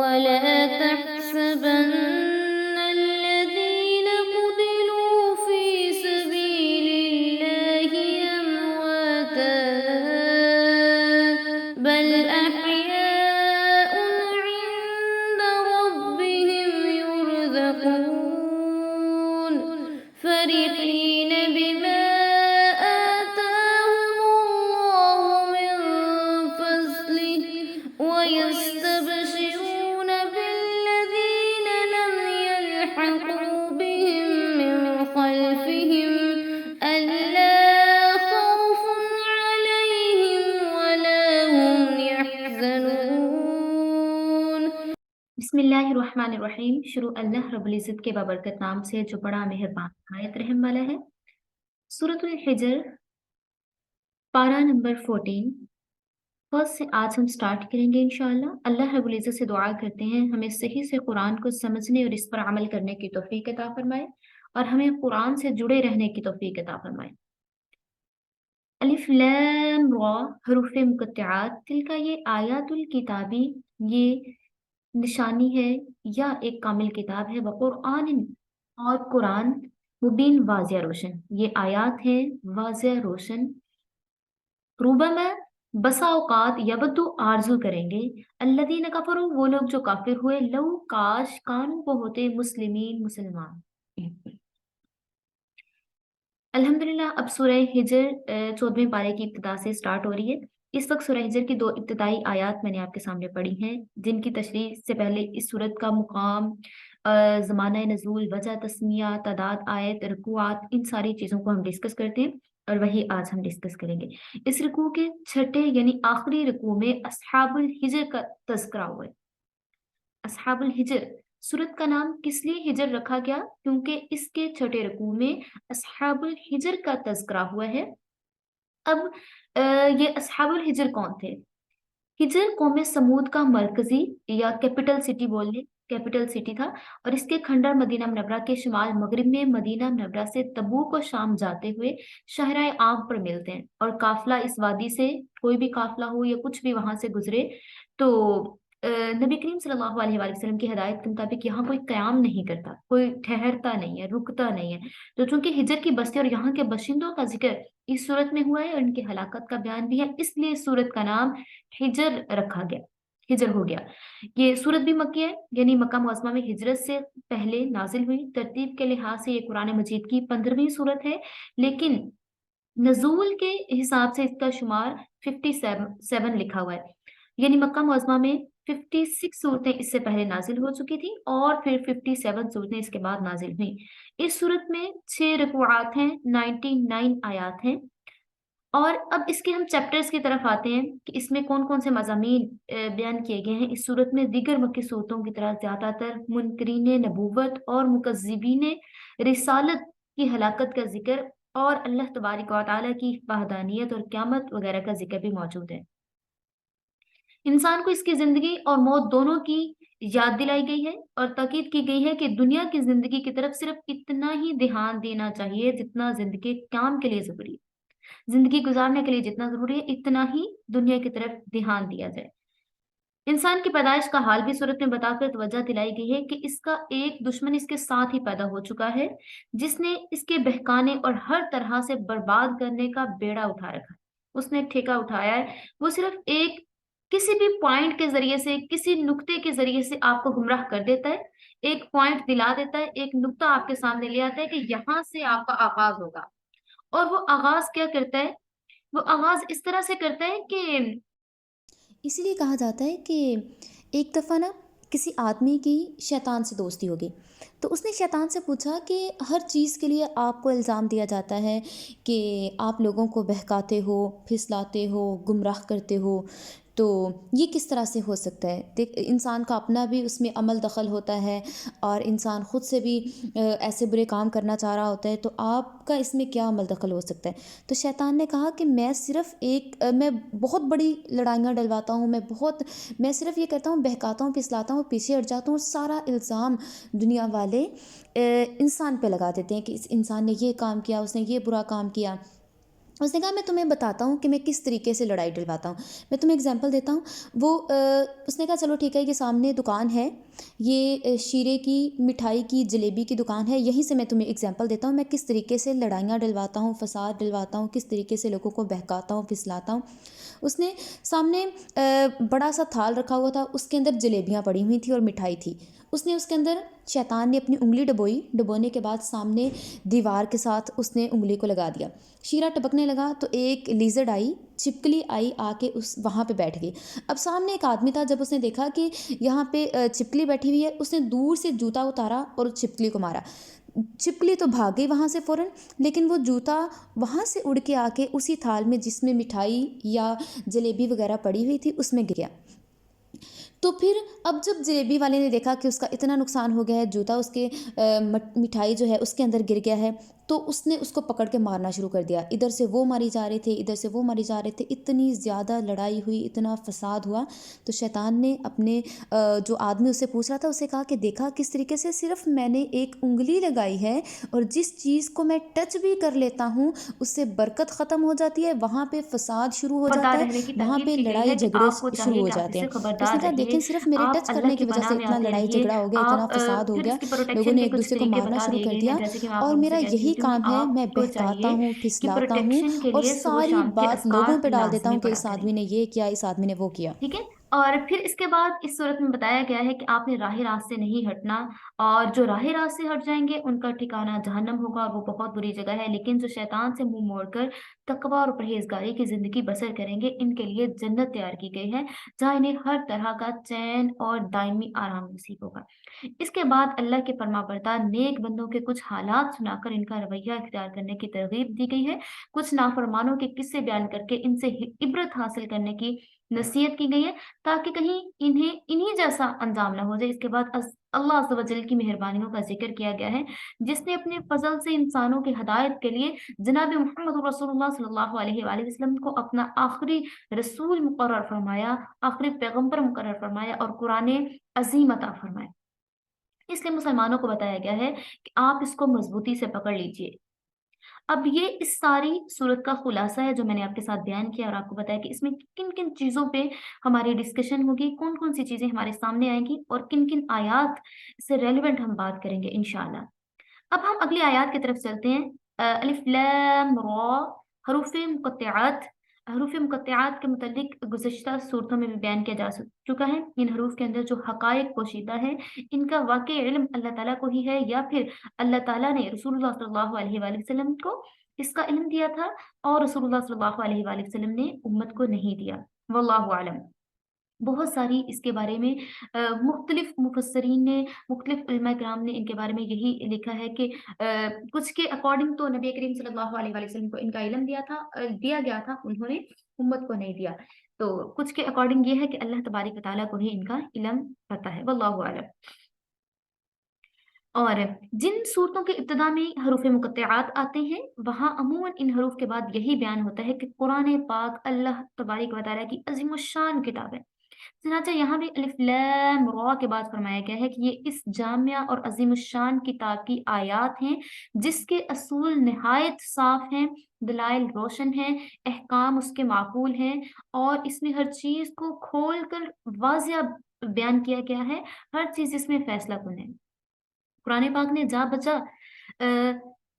ولا تحسبن الذين قتلوا في سبيل الله أمواتا بل أحياء عند ربهم يرزقون فرحين بما آتاهم الله من فضله ويستبشرون بالذين لم يلحقوا بهم من خلفهم ألا خوف عليهم ولا هم يحزنون۔ بسم اللہ الرحمن الرحیم۔ شروع اللہ رب العزت کے بابرکت نام سے جو بڑا مہربان نہایت رحم والا ہے۔ سورۃ الحجر پارہ نمبر 14 فرسٹ سے آج ہم سٹارٹ کریں گے انشاءاللہ۔ اللہ رب العزت سے دعا کرتے ہیں ہمیں صحیح سے قرآن کو سمجھنے اور اس پر عمل کرنے کی توفیق عطا فرمائے اور ہمیں قرآن سے جڑے رہنے کی توفیق عطا فرمائے۔ الف لام را حروف مقطعات، تل کا یہ آیات الکتابی، یہ نشانی ہے یا ایک کامل کتاب ہے، وقرآن اور قرآن، مبین واضح روشن، یہ آیات ہیں واضح روشن۔ ربما بسا اوقات یبدو آرزو کریں گے، الذین کفروا وہ لوگ جو کافر ہوئے، لو کاش کانوا وہ ہوتے مسلمین مسلمان۔ الحمدللہ اب سورہ ہجر 14ویں پارے کی ابتدا سے سٹارٹ ہو رہی ہے۔ اس وقت سورہ ہجر کی 2 ابتدائی آیات میں نے آپ کے سامنے پڑھی ہیں، جن کی تشریح سے پہلے اس سورت کا مقام، زمانہ نزول، وجہ تسمیہ، تعداد آیت، رکوعات، ان ساری چیزوں کو ہم ڈسکس کرتے ہیں اور وہی آج ہم ڈسکس کریں گے۔ اس رکوع کے چھٹے یعنی آخری رکوع میں اصحاب الحجر کا تذکرہ ہوا ہے۔ اصحاب الحجر سورت کا نام کس لیے ہجر رکھا گیا؟ کیونکہ اس کے چھٹے رکوع میں اصحاب الحجر کا تذکرہ ہوا ہے۔ اب یہ اصحاب الحجر کون تھے؟ ہجر قوم سمود کا مرکزی یا کیپٹل سٹی بول لیں، کیپٹل سٹی تھا، اور اس کے کھنڈر مدینہ منورہ کے شمال مغرب میں مدینہ منورہ سے تبوک و شام جاتے ہوئے شہرۂ عام پر ملتے ہیں، اور قافلہ اس وادی سے کوئی بھی قافلہ ہو یا کچھ بھی وہاں سے گزرے تو نبی کریم صلی اللہ علیہ وآلہ وسلم کی ہدایت کے مطابق یہاں کوئی قیام نہیں کرتا، کوئی ٹھہرتا نہیں ہے، رکتا نہیں ہے۔ تو چونکہ ہجر کی بستی اور یہاں کے باشندوں کا ذکر اس صورت میں ہوا ہے اور ان کی ہلاکت کا بیان بھی ہے، اس لیے اس صورت کا نام ہجر رکھا گیا، ہجر ہو گیا۔ یہ صورت بھی مکی ہے، یعنی مکہ معظمہ میں ہجرت سے پہلے نازل ہوئی۔ ترتیب کے لحاظ سے یہ قرآن مجید کی 15ویں صورت ہے، لیکن نزول کے حساب سے اس کا شمار 57 لکھا ہوا ہے، یعنی مکہ معظمہ میں 56 صورتیں اس سے پہلے نازل ہو چکی تھیں اور پھر 57 صورتیں اس کے بعد نازل ہوئیں۔ اس صورت میں 6 رکوعات ہیں، 99 آیات ہیں، اور اب اس کے ہم چیپٹرز کی طرف آتے ہیں کہ اس میں کون کون سے مضامین بیان کیے گئے ہیں۔ اس صورت میں دیگر مکی صورتوں کی طرح زیادہ تر منکرین نبوت اور مکذبین رسالت کی ہلاکت کا ذکر اور اللہ تبارک و تعالیٰ کی وحدانیت اور قیامت وغیرہ کا ذکر بھی موجود ہے۔ انسان کو اس کی زندگی اور موت دونوں کی یاد دلائی گئی ہے اور تاکید کی گئی ہے کہ دنیا کی زندگی کی طرف صرف اتنا ہی دھیان دینا چاہیے جتنا زندگی کام کے لیے ضروری ہے، زندگی گزارنے کے لیے جتنا ضروری ہے اتنا ہی دنیا کی طرف دھیان دیا جائے۔ انسان کی پیدائش کا حال بھی صورت میں بتا کر توجہ دلائی گئی ہے کہ اس کا ایک دشمن اس کے ساتھ ہی پیدا ہو چکا ہے، جس نے اس کے بہکانے اور ہر طرح سے برباد کرنے کا بیڑا اٹھا رکھا ہے، اس نے ٹھیکہ اٹھایا ہے۔ وہ صرف ایک کسی بھی پوائنٹ کے ذریعے سے، کسی نقطے کے ذریعے سے آپ کو گمراہ کر دیتا ہے، ایک پوائنٹ دلا دیتا ہے، ایک نقطہ آپ کے سامنے لے آتا ہے کہ یہاں سے آپ کا آغاز ہوگا، اور وہ آغاز کیا کرتا ہے؟ وہ آغاز اس طرح سے کرتا ہے کہ اسی لیے کہا جاتا ہے کہ ایک دفعہ نا کسی آدمی کی شیطان سے دوستی ہوگی، تو اس نے شیطان سے پوچھا کہ ہر چیز کے لیے آپ کو الزام دیا جاتا ہے کہ آپ لوگوں کو بہکاتے ہو، پھسلاتے ہو، گمراہ کرتے ہو، تو یہ کس طرح سے ہو سکتا ہے؟ دیکھ، انسان کا اپنا بھی اس میں عمل دخل ہوتا ہے اور انسان خود سے بھی ایسے برے کام کرنا چاہ رہا ہوتا ہے، تو آپ کا اس میں کیا عمل دخل ہو سکتا ہے؟ تو شیطان نے کہا کہ میں صرف میں بہت بڑی لڑائیاں ڈلواتا ہوں، میں صرف یہ کہتا ہوں، بہکاتا ہوں، پھسلاتا ہوں، پیچھے ہٹ جاتا ہوں، اور سارا الزام دنیا والے انسان پہ لگا دیتے ہیں کہ اس انسان نے یہ کام کیا، اس نے یہ برا کام کیا۔ اس نے کہا میں تمہیں بتاتا ہوں کہ میں کس طریقے سے لڑائی ڈلواتا ہوں، میں تمہیں اگزامپل دیتا ہوں۔ وہ اس نے کہا چلو ٹھیک ہے، یہ سامنے دکان ہے، یہ شیرے کی مٹھائی کی جلیبی کی دکان ہے، یہیں سے میں تمہیں اگزامپل دیتا ہوں میں کس طریقے سے لڑائیاں ڈلواتا ہوں، فساد ڈلواتا ہوں، کس طریقے سے لوگوں کو بہکاتا ہوں، پھسلاتا ہوں۔ اس نے سامنے بڑا سا تھال رکھا ہوا تھا، اس کے اندر جلیبیاں پڑی ہوئی تھیں اور مٹھائی تھی۔ اس نے اس کے اندر شیطان نے اپنی انگلی ڈبوئی، ڈبونے کے بعد سامنے دیوار کے ساتھ اس نے انگلی کو لگا دیا، شیرہ ٹپکنے لگا تو ایک لیزرڈ آئی، چھپکلی آئی، آ کے اس وہاں پہ بیٹھ گئی۔ اب سامنے ایک آدمی تھا، جب اس نے دیکھا کہ یہاں پہ چھپکلی بیٹھی ہوئی ہے، اس نے دور سے جوتا اتارا اور اس چھپکلی کو مارا۔ چھپکلی تو بھاگ گئی وہاں سے فوراً، لیکن وہ جوتا وہاں سے اڑ کے آ کے اسی تھال میں جس میں مٹھائی یا جلیبی وغیرہ پڑی ہوئی تھی اس میں گر گیا۔ تو پھر اب جب جلیبی والے نے دیکھا کہ اس کا اتنا نقصان ہو گیا ہے، جوتا اس کے مٹھائی جو ہے اس کے اندر گر گیا ہے، تو اس نے اس کو پکڑ کے مارنا شروع کر دیا۔ ادھر سے وہ ماری جا رہے تھے، ادھر سے وہ ماری جا رہے تھے، اتنی زیادہ لڑائی ہوئی، اتنا فساد ہوا۔ تو شیطان نے اپنے جو آدمی اسے پوچھ رہا تھا اسے کہا کہ دیکھا کس طریقے سے صرف میں نے ایک انگلی لگائی ہے اور جس چیز کو میں ٹچ بھی کر لیتا ہوں اس سے برکت ختم ہو جاتی ہے، وہاں پہ فساد شروع ہو جاتا خبردار ہے، رہنے کی وہاں تاکید پہ کی گئی لڑائی ہے کہ جھگڑے آپ کو شروع چاہیے ہو کہ آپ جاتے اس ہیں۔ سے تو اس نے خبردار کہا رہیے، دیکھیں صرف میرے آپ ٹچ اللہ کرنے کی کی وجہ پناہ سے میں اتنا آتے لڑائی رہیے۔ جھگڑا ہو گیا، اتنا آپ فساد ہو پھر گیا، اس کی لوگوں پروٹیکشن نے کے ایک کچھ دوسرے کو طریقے مارنا بتا شروع دیے کر گئے ہیں، دیا، جیسے کہ میں آپ اور لوگوں سے میرا کہتی یہی ہوں کہ کام ہے، میں آپ کو بہکاتا چاہیے ہوں، کہ پھسلاتا ہوں پروٹیکشن کے اور لیے صبح ساری شام کے بات لوگوں اذکار پہ ڈال دیتا لازمی ہوں کہ پڑھا اس کریں، آدمی نے یہ کیا، اس آدمی نے وہ کیا۔ ٹھیک ہے۔ اور پھر اس کے بعد اس صورت میں بتایا گیا ہے کہ آپ نے راہ راست سے نہیں ہٹنا، اور جو راہ راست سے ہٹ جائیں گے ان کا ٹھکانہ جہنم ہوگا، اور وہ بہت بری جگہ ہے۔ لیکن جو شیطان سے منہ موڑ کر تقوی اور پرہیزگاری کی زندگی بسر کریں گے، ان کے لیے جنت تیار کی گئی ہے، جہاں انہیں ہر طرح کا چین اور دائمی آرام نصیب ہوگا۔ اس کے بعد اللہ کے فرما بردار نیک بندوں کے کچھ حالات سنا کر ان کا رویہ اختیار کرنے کی ترغیب دی گئی ہے، کچھ نافرمانوں کے قصے بیان کر کے ان سے عبرت حاصل کرنے کی نصیحت کی گئی ہے، تاکہ کہیں انہیں جیسا انجام نہ ہو جائے۔ اس کے بعد اللہ عز و جل کی مہربانیوں کا ذکر کیا گیا ہے، جس نے اپنے فضل سے انسانوں کی ہدایت کے لیے جناب محمد رسول اللہ صلی اللہ علیہ وآلہ وسلم کو اپنا آخری رسول مقرر فرمایا، آخری پیغمبر مقرر فرمایا اور قرآن عظیم عطا فرمایا۔ اس لیے مسلمانوں کو بتایا گیا ہے کہ آپ اس کو مضبوطی سے پکڑ لیجئے۔ اب یہ اس ساری صورت کا خلاصہ ہے جو میں نے آپ کے ساتھ بیان کیا، اور آپ کو بتایا کہ اس میں کن کن چیزوں پہ ہماری ڈسکشن ہوگی، کون کون سی چیزیں ہمارے سامنے آئیں گی، اور کن کن آیات سے ریلیونٹ ہم بات کریں گے انشاءاللہ۔ اب ہم اگلی آیات کی طرف چلتے ہیں۔ الف لام را، حروف مقطعات۔ حروف مقطعات کے متعلق گزشتہ صورتوں میں بھی بیان کیا جا چکا ہے۔ ان حروف کے اندر جو حقائق پوشیدہ ہے، ان کا واقعی علم اللہ تعالیٰ کو ہی ہے، یا پھر اللہ تعالیٰ نے رسول اللہ صلی اللہ علیہ وآلہ وسلم کو اس کا علم دیا تھا، اور رسول اللہ صلی اللہ علیہ وآلہ وسلم نے امت کو نہیں دیا، واللہ عالم۔ بہت ساری اس کے بارے میں مختلف مفسرین نے، مختلف علماء کرام نے ان کے بارے میں یہی لکھا ہے کہ کچھ کے اکارڈنگ تو نبی کریم صلی اللہ علیہ وآلہ وسلم کو ان کا علم دیا گیا تھا، انہوں نے امت کو نہیں دیا۔ تو کچھ کے اکارڈنگ یہ ہے کہ اللہ تبارک و تعالیٰ کو ہی ان کا علم پتہ ہے، واللہ عالم۔ اور جن صورتوں کے ابتدا میں حروف مقطعات آتے ہیں، وہاں عموماً ان حروف کے بعد یہی بیان ہوتا ہے کہ قرآن پاک اللہ تبارک و تعالیٰ کی عظیم الشان کتاب ہے۔ چنانچہ یہاں بھی الف لام را کے بعد فرمایا گیا ہے کہ یہ اس جامعہ اور عظیم الشان کتاب کی آیات ہیں، جس کے اصول نہایت صاف ہیں، دلائل روشن ہیں، احکام اس کے معقول ہیں، اور اس میں ہر چیز کو کھول کر واضح بیان کیا گیا ہے، ہر چیز اس میں فیصلہ کن ہے۔ قرآن پاک نے جا بچا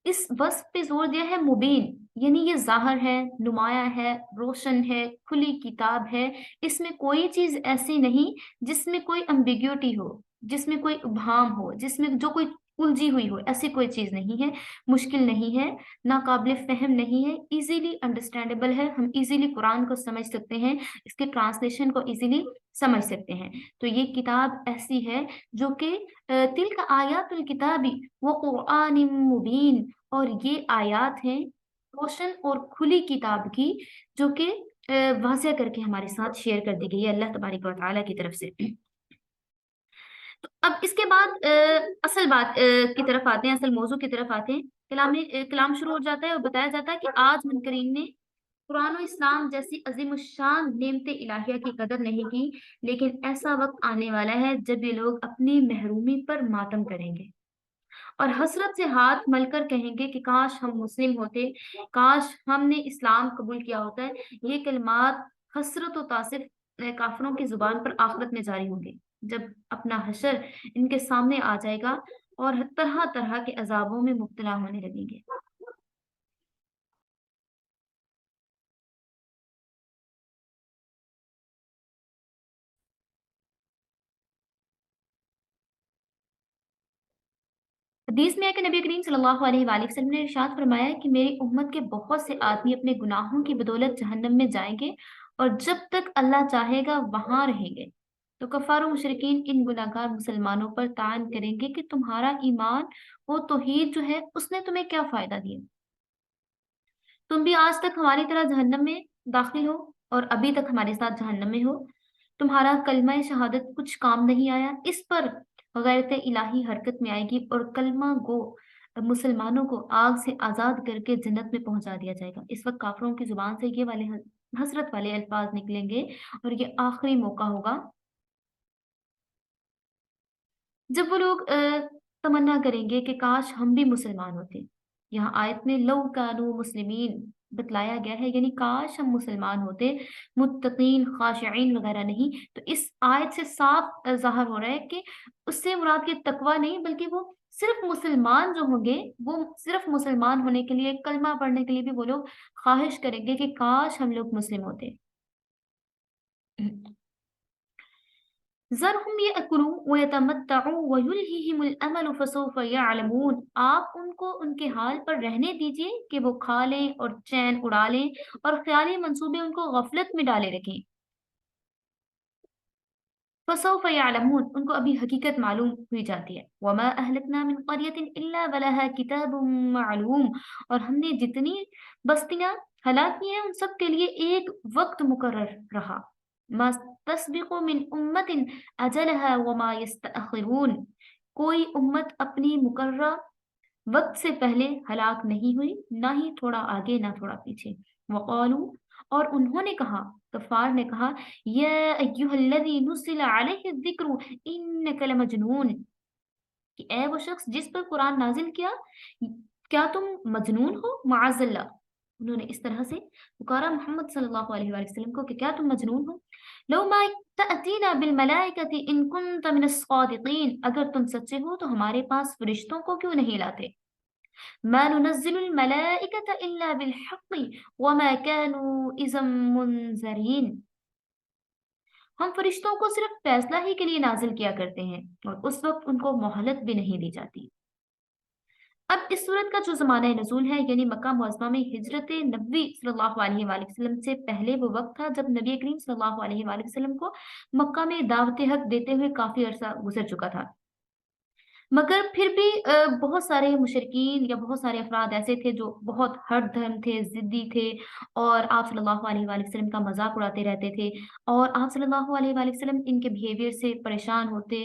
اس وصف پہ زور دیا ہے مبین، یعنی یہ ظاہر ہے، نمایاں ہے، روشن ہے، کھلی کتاب ہے۔ اس میں کوئی چیز ایسی نہیں جس میں کوئی امبیگیوٹی ہو، جس میں کوئی ابہام ہو، جس میں جو کوئی الجھی ہوئی ہو، ایسی کوئی چیز نہیں ہے، مشکل نہیں ہے، ناقابل فہم نہیں ہے، ایزیلی انڈرسٹینڈیبل ہے، ہم ایزیلی قرآن کو سمجھ سکتے ہیں، اس کے ٹرانسلیشن کو ایزیلی سمجھ سکتے ہیں۔ تو یہ کتاب ایسی ہے جو کہ تلک آیات الکتابی وقرآن مبین، اور یہ آیات ہیں روشن اور کھلی کتاب کی، جو کہ واضح کر کے ہمارے ساتھ شیئر کر دی گئی ہے اللہ تبارک و تعالیٰ کی طرف سے۔ تو اب اس کے بعد اصل بات کی طرف آتے ہیں، اصل موضوع کی طرف آتے ہیں۔ کلام شروع ہو جاتا ہے اور بتایا جاتا ہے کہ آج منکرین نے قرآن و اسلام جیسی عظیم الشان نعمت الہیہ کی قدر نہیں کی، لیکن ایسا وقت آنے والا ہے جب یہ لوگ اپنی محرومی پر ماتم کریں گے اور حسرت سے ہاتھ مل کر کہیں گے کہ کاش ہم مسلم ہوتے، کاش ہم نے اسلام قبول کیا ہوتا ہے۔ یہ کلمات حسرت و تاسف کافروں کی زبان پر آخرت میں جاری ہوں گے، جب اپنا حشر ان کے سامنے آ جائے گا اور طرح طرح کے عذابوں میں مبتلا ہونے لگیں گے۔ حدیث میں ہے کہ نبی کریم صلی اللہ علیہ وآلہ وسلم نے ارشاد فرمایا ہے کہ میری امت کے بہت سے آدمی اپنے گناہوں کی بدولت جہنم میں جائیں گے اور جب تک اللہ چاہے گا وہاں رہیں گے۔ تو کفار و مشرکین ان گناہگار مسلمانوں پر طعن کریں گے کہ تمہارا ایمان وہ توحید جو ہے اس نے تمہیں کیا فائدہ دیا؟ تم بھی آج تک ہماری طرح جہنم میں داخل ہو اور ابھی تک ہمارے ساتھ جہنم میں ہو، تمہارا کلمہ شہادت کچھ کام نہیں آیا۔ اس پر غیرت الہی حرکت میں آئے گی اور کلمہ گو مسلمانوں کو آگ سے آزاد کر کے جنت میں پہنچا دیا جائے گا۔ اس وقت کافروں کی زبان سے یہ والے حسرت والے الفاظ نکلیں گے اور یہ آخری موقع ہوگا جب وہ لوگ تمنا کریں گے کہ کاش ہم بھی مسلمان ہوتے۔ یہاں آیت میں لو کانو مسلمین بتلایا گیا ہے، یعنی کاش ہم مسلمان ہوتے، متقین خاشعین وغیرہ نہیں۔ تو اس آیت سے صاف ظاہر ہو رہا ہے کہ اس سے مراد یہ تقوی نہیں، بلکہ وہ صرف مسلمان جو ہوں گے، وہ صرف مسلمان ہونے کے لیے، کلمہ پڑھنے کے لیے بھی وہ لوگ خواہش کریں گے کہ کاش ہم لوگ مسلم ہوتے۔ ذرهم يأكلوا ويتمتعوا ويلههم الأمل فسوف يعلمون۔ آپ ان کو ان کے حال پر رہنے دیجئے کہ وہ کھا لیں اور چین اڑا لیں اور خیالی منصوبے ان کو غفلت میں ڈالے رکھیں۔ فسوف يعلمون، ان کو ابھی حقیقت معلوم ہوئی جاتی ہے۔ وما أهلكنا من قرية إلا ولها كتاب معلوم، اور ہم نے جتنی بستیاں ہلاک کی ہیں ان سب کے لیے ایک وقت مقرر رہا۔ ما تسبق من امت اجلها وما يستأخرون، کوئی امت اپنی مقررہ وقت سے پہلے ہلاک نہیں ہوئی، نہ ہی تھوڑا آگے نہ تھوڑا پیچھے۔ وقالو، اور انہوں نے کہا، کفار نے کہا، یا ایھا الذی نزل علیہ الذکر انک لمجنون، کہ اے وہ شخص جس پر قرآن نازل کیا تم مجنون ہو؟ معاذ اللہ، انہوں نے اس طرح سے پکارا محمد صلی اللہ علیہ وآلہ وسلم کو کہ کیا تم مجنون ہو؟ لو ما تأتینا بالملائکۃ ان کنت من الصادقین، اگر تم سچے ہو تو ہمارے پاس فرشتوں کو کیوں نہیں لاتے؟ ما ننزل الملائکۃ الا بالحق وما كانوا اذا منذرین، ہم فرشتوں کو صرف فیصلہ ہی کے لیے نازل کیا کرتے ہیں اور اس وقت ان کو مہلت بھی نہیں دی جاتی۔ اب اس صورت کا جو زمانہ نزول ہے، یعنی مکہ معظمہ میں ہجرت نبوی صلی اللہ علیہ وآلہ وسلم سے پہلے وہ وقت تھا جب نبی کریم صلی اللہ علیہ وآلہ وسلم کو مکہ میں دعوت حق دیتے ہوئے کافی عرصہ گزر چکا تھا، مگر پھر بھی بہت سارے مشرکین یا بہت سارے افراد ایسے تھے جو بہت ہٹ دھرم تھے، ضدی تھے، اور آپ صلی اللہ علیہ وآلہ وسلم کا مذاق اڑاتے رہتے تھے، اور آپ صلی اللہ علیہ وآلہ وسلم ان کے بیہیویئر سے پریشان ہوتے،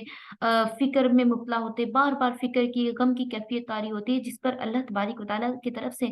فکر میں مبتلا ہوتے، بار بار فکر کی، غم کی کیفیت طاری ہوتی، جس پر اللہ تبارک و تعالیٰ کی طرف سے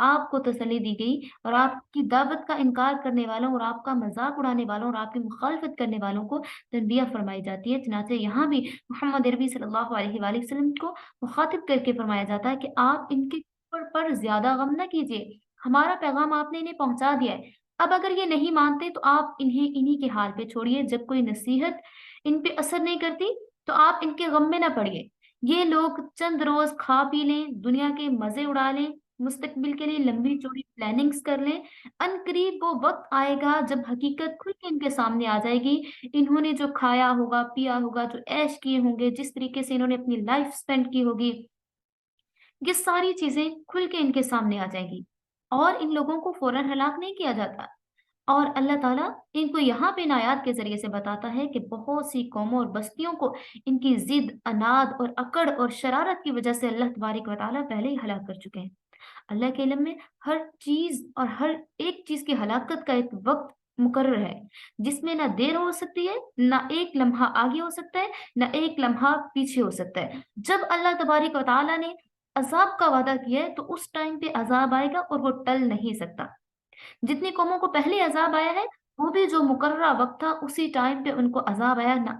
آپ کو تسلی دی گئی اور آپ کی دعوت کا انکار کرنے والوں اور آپ کا مذاق اڑانے والوں اور آپ کی مخالفت کرنے والوں کو تنبیہ فرمائی جاتی ہے۔ چنانچہ یہاں بھی محمد عربی صلی اللہ علیہ وآلہ وسلم کو مخاطب کر کے فرمایا جاتا ہے کہ آپ ان کے اوپر پر زیادہ غم نہ کیجیے، ہمارا پیغام آپ نے انہیں پہنچا دیا ہے، اب اگر یہ نہیں مانتے تو آپ انہیں انہی کے حال پہ چھوڑیے، جب کوئی نصیحت ان پہ اثر نہیں کرتی تو آپ ان کے غم میں نہ پڑیے، یہ لوگ چند روز کھا پی لیں، دنیا کے مزے اڑا لیں، مستقبل کے لیے لمبی چوڑی پلاننگز کر لیں، ان قریب وہ وقت آئے گا جب حقیقت کھل کے ان کے سامنے آ جائے گی، انہوں نے جو کھایا ہوگا، پیا ہوگا، جو عیش کیے ہوں گے، جس طریقے سے انہوں نے اپنی لائف سپینڈ کی ہوگی، یہ ساری چیزیں کھل کے ان کے سامنے آ جائیں گی اور ان لوگوں کو فوراً ہلاک نہیں کیا جاتا۔ اور اللہ تعالیٰ ان کو یہاں پہ آیات کے ذریعے سے بتاتا ہے کہ بہت سی قوموں اور بستیوں کو ان کی ضد، اناد اور اکڑ اور شرارت کی وجہ سے اللہ تبارک و تعالیٰ پہلے ہی ہلاک کر چکے ہیں۔ اللہ کے علم میں ہر چیز اور ہر ایک چیز کی ہلاکت کا ایک وقت مقرر ہے، جس میں نہ دیر ہو سکتی ہے، نہ ایک لمحہ آگے ہو سکتا ہے، نہ ایک لمحہ پیچھے ہو سکتا ہے۔ جب اللہ تبارک و تعالیٰ نے عذاب کا وعدہ کیا ہے تو اس ٹائم پہ عذاب آئے گا اور وہ ٹل نہیں سکتا۔ جتنی قوموں کو پہلے عذاب آیا ہے وہ بھی جو مقررہ وقت تھا اسی ٹائم پہ ان کو عذاب آیا، نہ